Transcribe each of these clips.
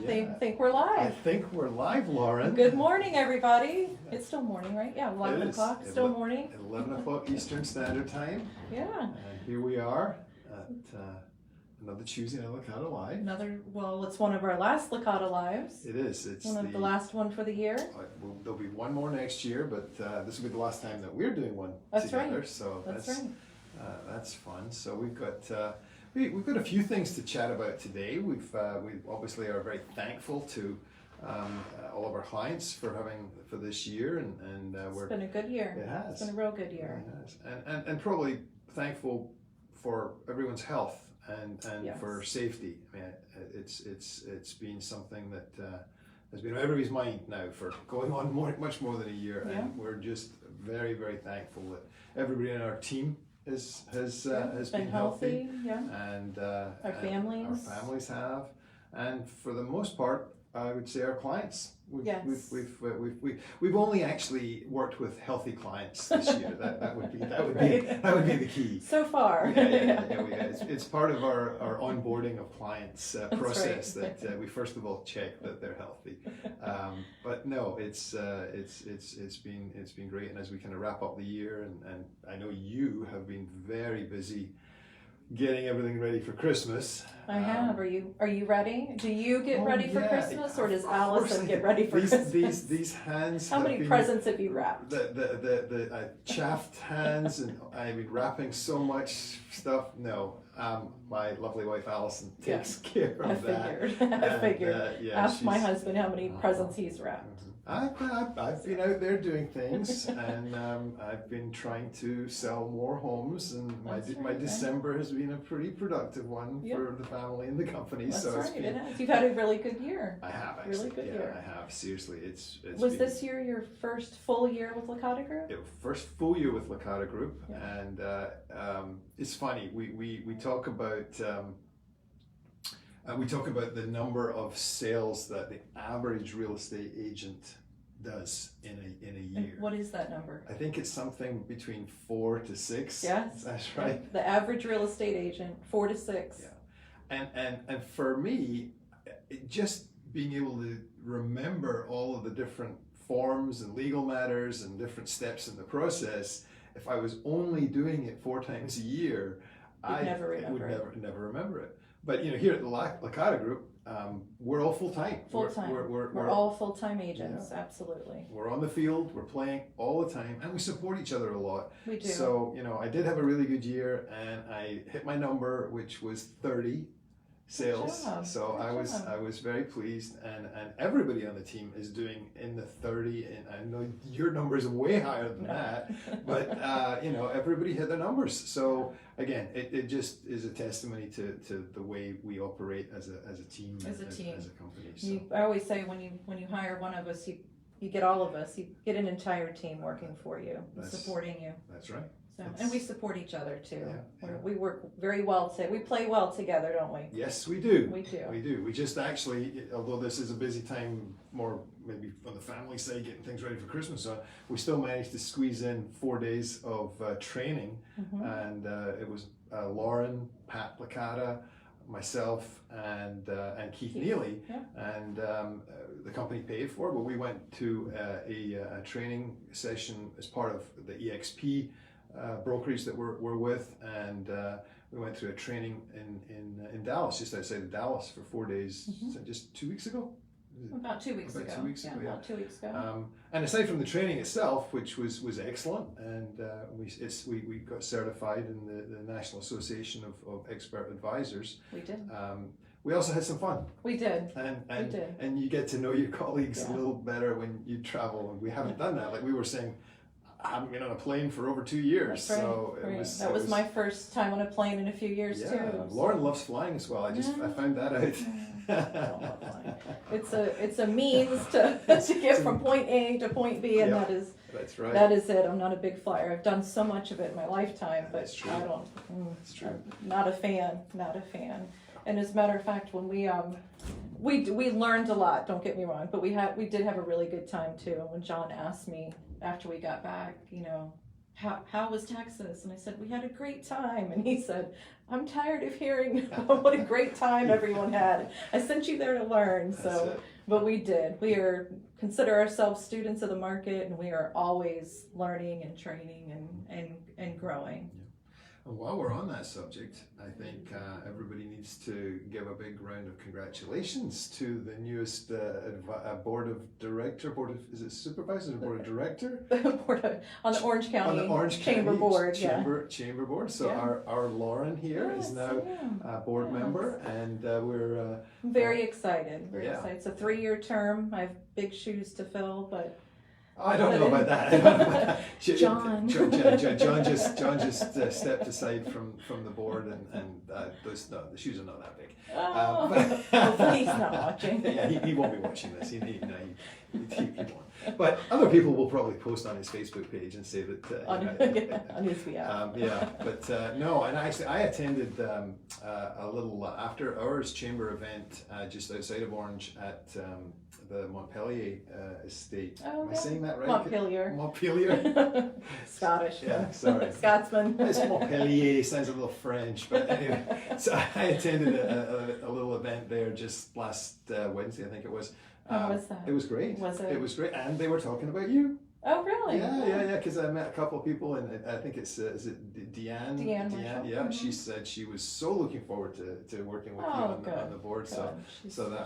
think we're live. I think we're live, Lauren. Good morning, everybody. It's still morning, right? Yeah, 11 o'clock, still morning. 11 o'clock Eastern Standard Time. Yeah. And here we are at another Tuesday night LicataLive. It's one of our last Licata Lives. It is. It's one of the last one for the year. There'll be one more next year, but this will be the last time that we're doing one That's together. Right. So that's fun. So we've got a few things to chat about today. We obviously are very thankful to all of our clients for this year, and it's been a good year. It has. It's been a real good year. It has. And probably thankful for everyone's health and Yes. for safety. I mean, it's been something that has been on everybody's mind now for going on much more than a year, Yeah. and we're just very, very thankful that everybody in our team has been healthy. Yeah. And Our families have, and for the most part, I would say our clients. We've only actually worked with healthy clients this year. that would be the key so far. It's part of our onboarding of clients process right. that we first of all check that they're healthy. But no, it's been great, and as we kind of wrap up the year, and I know you have been very busy getting everything ready for Christmas. I have. Are you ready? Do you get ready for Christmas, or does Allison get ready for Christmas? These hands. How many presents have you wrapped? The chaffed hands, and I've been wrapping so much stuff. No, my lovely wife Allison takes care of that. I figured. Ask my husband how many presents he's wrapped. I've been out there doing things, and I've been trying to sell more homes, and my December has been a pretty productive one for the family and the company. That's so right. It has. You've had a really good year. I have actually. Really good year. I have. Seriously, it's Was this year your first full year with Licata Group? First full year with Licata Group, and it's funny. We talk about. We talk about the number of sales that the average real estate agent does in a year. And what is that number? I think it's something between 4 to 6. Yes, that's right. The average real estate agent, 4 to 6. Yeah, and for me, just being able to remember all of the different forms and legal matters and different steps in the process. If I was only doing it 4 times a year, I would never remember it. But here at the Licata Group, we're all full-time. We're all full-time agents, absolutely. We're on the field, we're playing all the time, and we support each other a lot. We do. So, I did have a really good year, and I hit my number, which was 30 sales. Good job. So I was very pleased, and everybody on the team is doing in the 30, and I know your number is way higher than that, but everybody hit their numbers. So again, it just is a testimony to the way we operate as a team, as a company. So. I always say when you hire one of us, you get all of us. You get an entire team working for you, supporting you. That's right. So, and we support each other too. Yeah. We work very well. We play well together, don't we? Yes, we do. We do. We do. We just actually, although this is a busy time, more maybe on the family side, getting things ready for Christmas, we still managed to squeeze in 4 days of training, and it was Lauren, Pat Licata, myself, and Keith Neely, and the company paid for, but we went to a training session as part of the EXP brokerage that we're with, and we went through a training in Dallas, just outside of Dallas, for 4 days. So just 2 weeks ago. About 2 weeks ago. 2 weeks ago. About 2 weeks ago. And aside from the training itself, which was excellent, and we got certified in the National Association of Expert Advisors. We did. We also had some fun. We did. And you get to know your colleagues a little better when you travel, and we haven't done that. Like we were saying, I haven't been on a plane for over 2 years. That's right. So that was my first time on a plane in a few years too. Lauren loves flying as well. I found that out. I don't love flying. It's a means to get from point A to point B, and that's right. That is it. I'm not a big flyer. I've done so much of it in my lifetime, but I don't. That's true. I'm not a fan. Not a fan. And as a matter of fact, when we learned a lot. Don't get me wrong, but we did have a really good time too. And when John asked me after we got back, how was Texas? And I said, we had a great time. And he said, I'm tired of hearing what a great time everyone had. I sent you there to learn. That's So, it. but we did. We consider ourselves students of the market, and we are always learning and training and growing. And while we're on that subject, I think everybody needs to give a big round of congratulations to the newest board of is it supervisor or board of director? On the Orange County, on the Orange Chamber County Board. Chamber Board. So Yeah. our Lauren here is now a board member, and we're very excited. Very yeah. excited. It's a 3-year term. I have big shoes to fill, but I don't know about that. John. John just stepped aside from the board, and the shoes are not that big. Hopefully he's not watching. Yeah, he won't be watching this. He won't. But other people will probably post on his Facebook page and say that On his behalf. No, and actually I attended a little after hours chamber event just outside of Orange at the Montpelier estate. Oh, Am I yeah. saying that right? Montpelier. Scottish. Yeah, sorry. Scotsman. It's Montpellier, sounds a little French, but anyway. So I attended a little event there just last Wednesday, I think it was. How was that? It was great. Was it? It was great, and they were talking about you. Oh, really? Yeah. Because I met a couple of people, and I think it's is it Deanne? Deanne. Yeah, she said she was so looking forward to working with you on the board. Good. So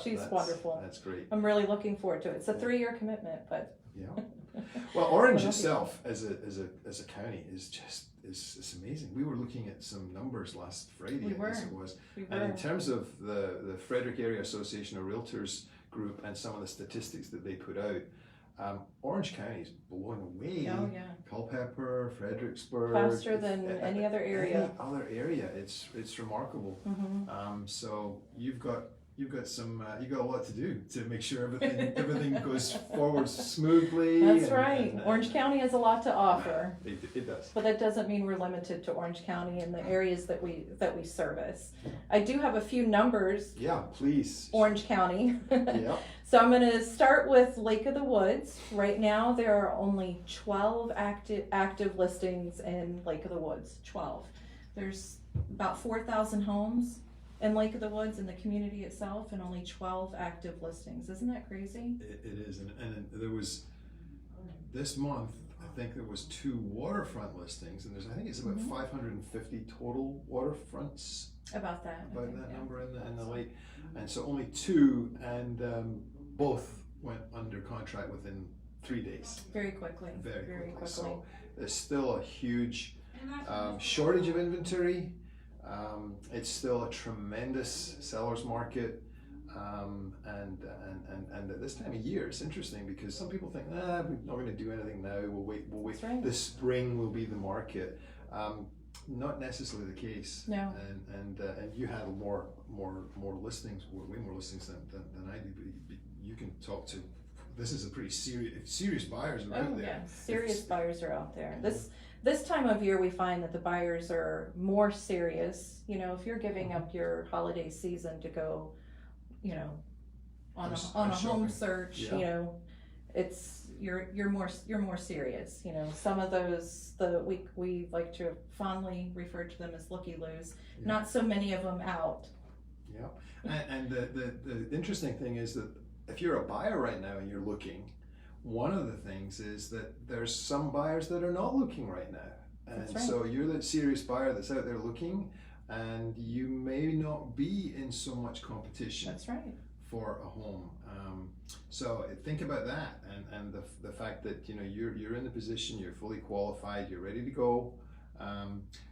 She's that's wonderful. That's great. I'm really looking forward to it. It's a 3-year commitment, but Yeah. Well, Orange itself as a county is just it's amazing. We were looking at some numbers last Friday, I guess it was, and in terms of the Frederick Area Association of Realtors group and some of the statistics that they put out. Orange County is blown away. Oh yeah. Culpeper, Fredericksburg. Faster than any other area. It's remarkable. Mm-hmm. So you've got a lot to do to make sure everything goes forward smoothly. That's right. Orange County has a lot to offer. It does. But that doesn't mean we're limited to Orange County and the areas that we service. I do have a few numbers. Yeah, please. Orange County. Yeah. So I'm going to start with Lake of the Woods. Right now there are only 12 active listings in Lake of the Woods. 12. There's about 4,000 homes in Lake of the Woods in the community itself, and only 12 active listings. Isn't that crazy? It is, and there was this month. I think there was 2 waterfront listings, and I think it's about 550 total waterfronts. About that Number in the lake, and so only 2, and both went under contract within 3 days. Very quickly. Very quickly. So there's still a huge shortage of inventory. It's still a tremendous seller's market, and at this time of year, it's interesting because some people think, we're not going to do anything now. We'll wait. Right. This spring will be the market. Not necessarily the case. No. And you had more listings, way more listings than I do. But you can talk to. This is a pretty serious buyers are out there. Yeah, serious buyers are out there. This time of year, we find that the buyers are more serious. You know, if you're giving up your holiday season to go, you know, on a home search, you know, it's you're more serious. You know, some of those we like to fondly refer to them as looky-loos. Yeah. Not so many of them out. Yeah, and the interesting thing is that if you're a buyer right now and you're looking, one of the things is that there's some buyers that are not looking right now. And right. So you're the serious buyer that's out there looking, and you may not be in so much competition. That's right. For a home. So think about that, and the fact that you're in the position, you're fully qualified, you're ready to go.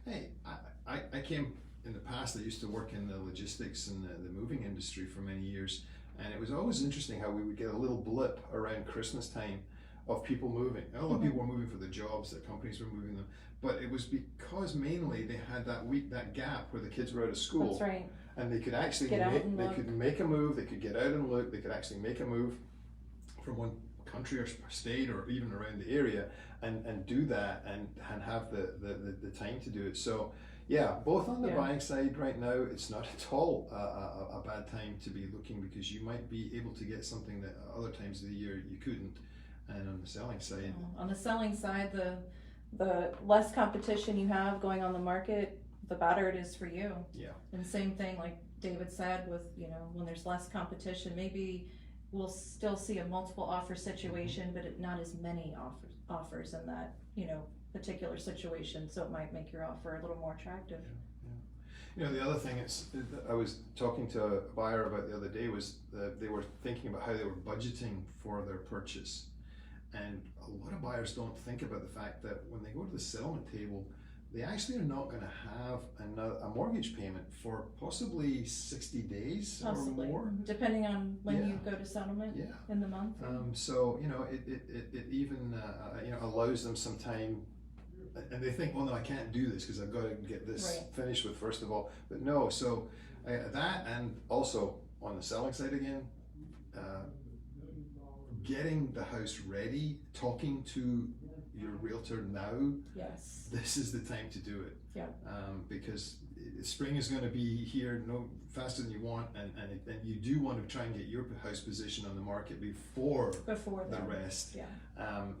Hey, I came in the past. I used to work in the logistics and the moving industry for many years. And it was always interesting how we would get a little blip around Christmas time of people moving. A lot of people were moving for the jobs, their companies were moving them. But it was because mainly they had that gap where the kids were out of school. That's right. And they could actually make a move, they could get out and look, they could actually make a move from one country or state or even around the area and do that and have the time to do it. So yeah, both on the buying side right now, it's not at all a bad time to be looking, because you might be able to get something that other times of the year you couldn't. And on the selling side, the the less competition you have going on the market, the better it is for you. Yeah. And same thing, like David said, with, you know, when there's less competition, maybe we'll still see a multiple offer situation, but not as many offers in that, you know, particular situation. So it might make your offer a little more attractive. You know, the other thing I was talking to a buyer about the other day was that they were thinking about how they were budgeting for their purchase. And a lot of buyers don't think about the fact that when they go to the settlement table, they actually are not going to have a mortgage payment for possibly 60 days Possibly, or more. depending on when you go to settlement in the month. So, you know, it even, you know, allows them some time. And they think, well, no, I can't do this because I've got to get this finished with first of all. But no, so that, and also on the selling side again, getting the house ready, talking to your realtor now. Yes. This is the time to do it. Yeah. Because spring is going to be here no faster than you want, and you do want to try and get your house position on the market before the rest. Yeah.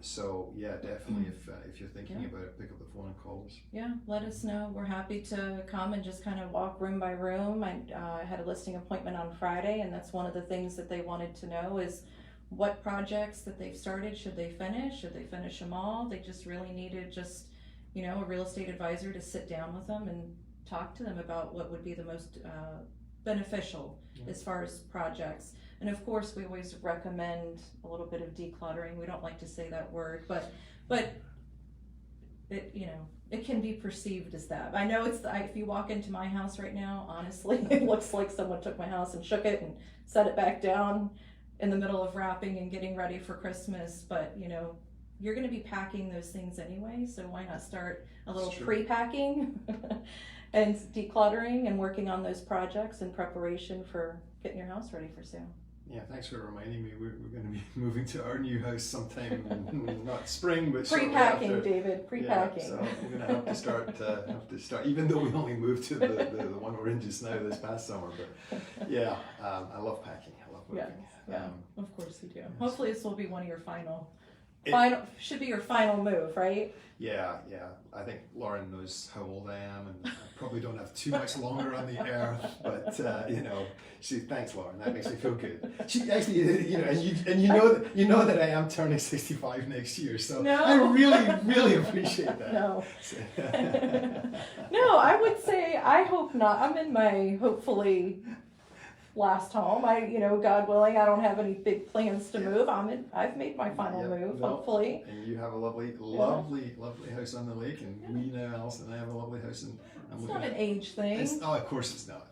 So yeah, definitely if you're thinking about it, pick up the phone and call us. Yeah, let us know. We're happy to come and just kind of walk room by room. I had a listing appointment on Friday, and that's one of the things that they wanted to know is what projects that they've started, should they finish them all? They just really needed just, you know, a real estate advisor to sit down with them and talk to them about what would be the most beneficial as far as projects. And of course, we always recommend a little bit of decluttering. We don't like to say that word, but it, you know, it can be perceived as that. I know if you walk into my house right now, honestly, it looks like someone took my house and shook it and set it back down in the middle of wrapping and getting ready for Christmas. But, you know, you're going to be packing those things anyway, so why not start a little pre-packing and decluttering and working on those projects in preparation for getting your house ready for sale. Yeah, thanks for reminding me. We're going to be moving to our new house sometime, not spring, but pre-packing, David. Pre-packing. Yeah, so we're going to have to start. Even though we only moved to the one we're in just now this past summer, but yeah, I love packing. I love moving. Yeah, of course you do. Hopefully, this will be one of your should be your final move, right? Yeah. I think Lauren knows how old I am, and I probably don't have too much longer on the earth. But you know, thanks, Lauren. That makes me feel good. She actually, you know, and you know that I am turning 65 next year, so I really appreciate that. No. No, I would say I hope not. I'm in my hopefully last home. God willing, I don't have any big plans to move. I've made my final move, hopefully. And you have a lovely house on the lake, and we now, Alison and I have a lovely house. And it's not an age thing. Of course it's not.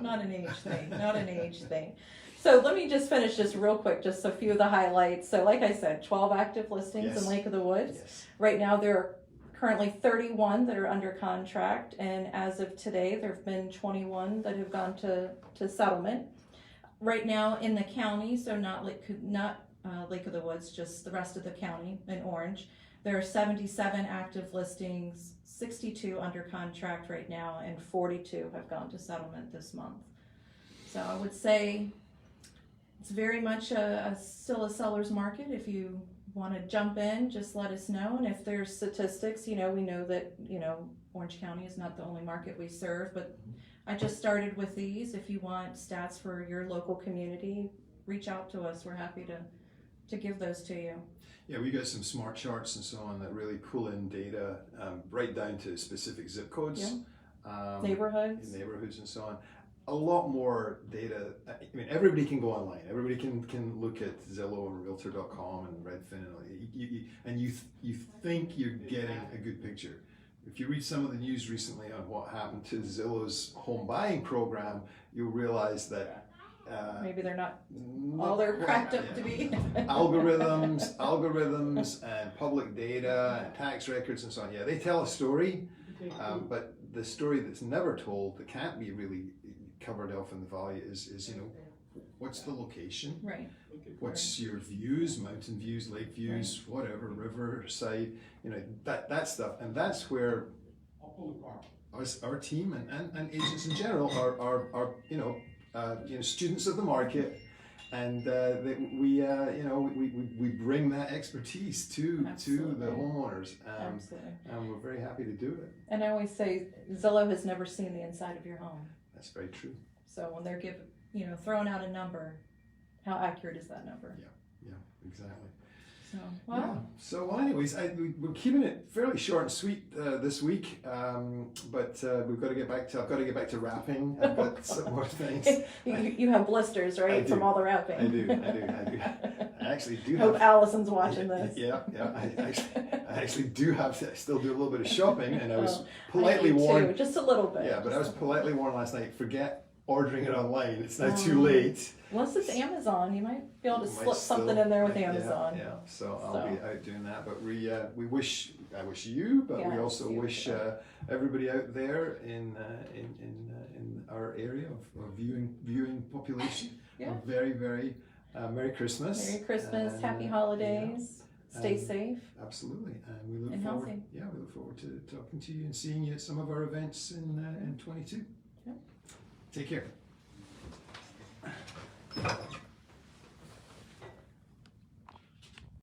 Not an age thing. Not an age thing. So let me just finish this real quick, just a few of the highlights. So like I said, 12 active listings in Lake of the Woods. Yes. Right now there are currently 31 that are under contract, and as of today there have been 21 that have gone to settlement. Right now in the county, so not Lake of the Woods, just the rest of the county in Orange, there are 77 active listings, 62 under contract right now, and 42 have gone to settlement this month. So I would say it's very much still a seller's market. If you want to jump in, just let us know. And if there's statistics, we know that Orange County is not the only market we serve, but I just started with these. If you want stats for your local community, reach out to us. We're happy to give those to you. Yeah, we got some smart charts and so on that really pull in data right down to specific zip codes, neighborhoods and so on. A lot more data. I mean, everybody can go online. Everybody can look at Zillow and Realtor.com and Redfin, and you think you're getting a good picture. If you read some of the news recently on what happened to Zillow's home buying program, you'll realize that maybe they're not all they're cracked up to be. algorithms, and public data and tax records and so on. Yeah, they tell a story, but the story that's never told, that can't be really covered off in the value, is what's the location, right? What's your views, mountain views, lake views, whatever, riverside, that stuff, and that's where our team and agents in general are students of the market, and we bring that expertise to Absolutely. the homeowners, Absolutely. and we're very happy to do it. And I always say Zillow has never seen the inside of your home. That's very true. So when they're throwing out a number, how accurate is that number? Yeah, exactly. So, well. Yeah. So, anyways, we're keeping it fairly short and sweet this week, but I've got to get back to wrapping. I've got some more things. You have blisters, right, I do. from all the wrapping. I do. I actually do Hope have. Allison's watching this. Yeah. I actually do have to still do a little bit of shopping, and I was I politely do warned. too, just a little bit. Yeah, but I was politely warned last night. Forget ordering it online. It's now too Oh. late. Unless it's Amazon, you might be able to Might slip something in there with Amazon. Yeah. So I'll be out doing that. But I wish you, but we Yes, also you wish too. everybody out there in our area of viewing population Yeah. a very, very Merry Christmas. Merry Christmas, And, happy holidays, stay and- safe. Absolutely, and we look And forward. healthy. Yeah, we look forward to talking to you and seeing you at some of our events in 22. Yep. Take care.